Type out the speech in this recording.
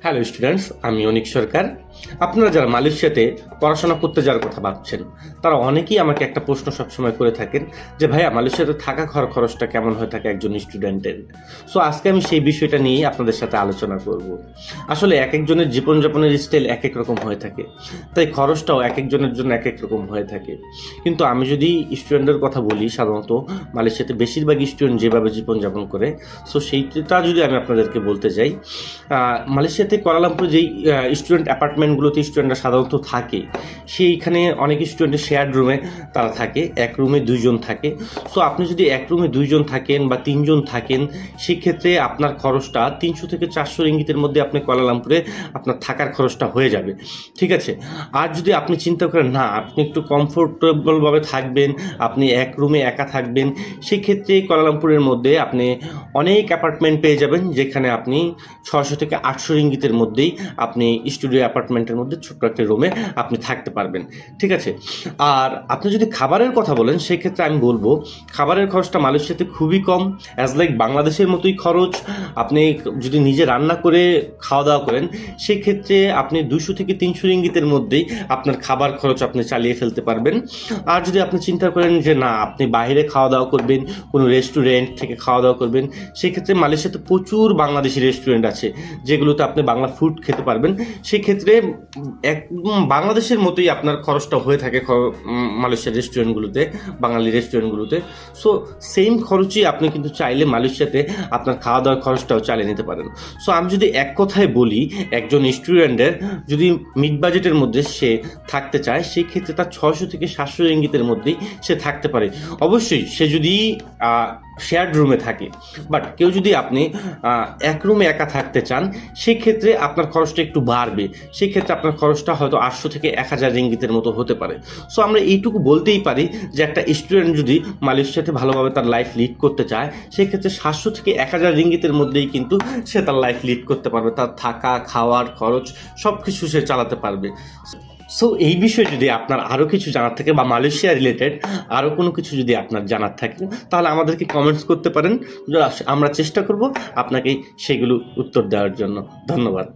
Hello students, আমি অনিক সরকার। আপনারা যারা মালয়েশিয়াতে পড়াশোনা করতে যাওয়ার কথা ভাবছেন, তারা অনেকেই আমাকে একটা প্রশ্ন সবসময় করে থাকেন যে ভাইয়া, মালয়েশিয়াতে থাকা খরচটা কেমন হয়ে থাকে একজন স্টুডেন্টের। সো আজকে আমি সেই বিষয়টা নিয়েই আপনাদের সাথে আলোচনা করব। আসলে এক একজনের জীবনযাপনের স্টাইল এক এক রকম হয়ে থাকে, তাই খরচটাও এক একজনের জন্য এক এক রকম হয়ে থাকে। কিন্তু আমি যদি স্টুডেন্টের কথা বলি, সাধারণত মালয়েশিয়াতে বেশিরভাগ স্টুডেন্ট যেভাবে জীবনযাপন করে, সো সেইটা যদি আমি আপনাদেরকে বলতে যাই, মালয়েশিয়াতে কুয়ালালামপুরে যেই স্টুডেন্ট অ্যাপার্টমেন্টগুলোতে স্টুডেন্টরা সাধারণত থাকে, সেইখানে অনেক স্টুডেন্টের শেয়ার্ড রুমে তারা থাকে, এক রুমে দুইজন থাকে। সো আপনি যদি এক রুমে দুইজন থাকেন বা তিনজন থাকেন, সেক্ষেত্রে আপনার খরচটা 300 থেকে 400 রিঙ্গিতের মধ্যে আপনি কুয়ালালামপুরে আপনার থাকার খরচটা হয়ে যাবে, ঠিক আছে। আর যদি আপনি চিন্তা করেন না, আপনি একটু কমফোর্টেবলভাবে থাকবেন, আপনি এক রুমে একা থাকবেন, সেক্ষেত্রে কুয়ালালামপুরের মধ্যে আপনি অনেক অ্যাপার্টমেন্ট পেয়ে যাবেন, যেখানে আপনি 600 থেকে 800 রিঙ্গিতের মধ্যেই আপনি স্টুডিও অ্যাপার্টমেন্টের মধ্যে ছোট্ট একটা রুমে আপনি থাকতে পারবেন, ঠিক আছে। আর আপনি যদি খাবারের কথা বলেন, সেক্ষেত্রে আমি বলবো খাবারের খরচটা মালয়েশিয়াতে খুবই কম, অ্যাজ লাইক বাংলাদেশের মতোই খরচ। আপনি যদি নিজে রান্না করে খাওয়া দাওয়া করেন, সেক্ষেত্রে আপনি 200 থেকে 300 রিঙ্গিতের মধ্যেই আপনার খাবার খরচ আপনি চালিয়ে ফেলতে পারবেন। আর যদি আপনি চিন্তা করেন যে না, আপনি বাইরে খাওয়া দাওয়া করবেন, কোনো রেস্টুরেন্ট থেকে খাওয়া দাওয়া করবেন, সেক্ষেত্রে মালয়েশিয়াতে প্রচুর বাংলাদেশি রেস্টুরেন্ট আছে যেগুলোতে আপনি বাংলা ফুড খেতে পারবেন। সেক্ষেত্রে একদম বাংলাদেশের মতোই আপনার খরচটা হয়ে থাকে মালয়েশিয়ার রেস্টুরেন্টগুলোতে, বাঙালি রেস্টুরেন্টগুলোতে। সো সেম খরচই আপনি কিন্তু চাইলে মালয়েশিয়াতে আপনার খাওয়া দাওয়ার খরচটাও চালিয়ে নিতে পারেন। সো আমি যদি এক কথায় বলি, একজন স্টুডেন্টের যদি মিড বাজেটের মধ্যে সে থাকতে চায়, সেই ক্ষেত্রে তার 600 থেকে 700 রিঙ্গিতের মধ্যেই সে থাকতে পারে। অবশ্যই সে যদি শেয়ার্ড রুমে থাকে, বাট কেউ যদি আপনি এক রুমে একা থাকতে চান, সেক্ষেত্রে আপনার খরচটা একটু বাড়বে। সেক্ষেত্রে আপনার খরচটা হয়তো 800 থেকে 1000 রিঙ্গিতের মতো হতে পারে। সো আমরা এইটুকু বলতেই পারি যে একটা স্টুডেন্ট যদি মালয়েশিয়াতে ভালোভাবে তার লাইফ লিড করতে চায়, সেক্ষেত্রে 700 থেকে 1000 রিঙ্গিতের মধ্যেই কিন্তু সে তার লাইফ লিড করতে পারবে, তার থাকা খাওয়ার খরচ সব কিছু সে চালাতে পারবে। সো এই বিষয়ে যদি আপনার আরও কিছু জানার থাকে বা মালয়েশিয়া রিলেটেড আরও কোনো কিছু যদি আপনার জানার থাকে, তাহলে আমাদেরকে কমেন্টস করতে পারেন। আমরা চেষ্টা করব আপনাকে সেগুলো উত্তর দেওয়ার জন্য। ধন্যবাদ।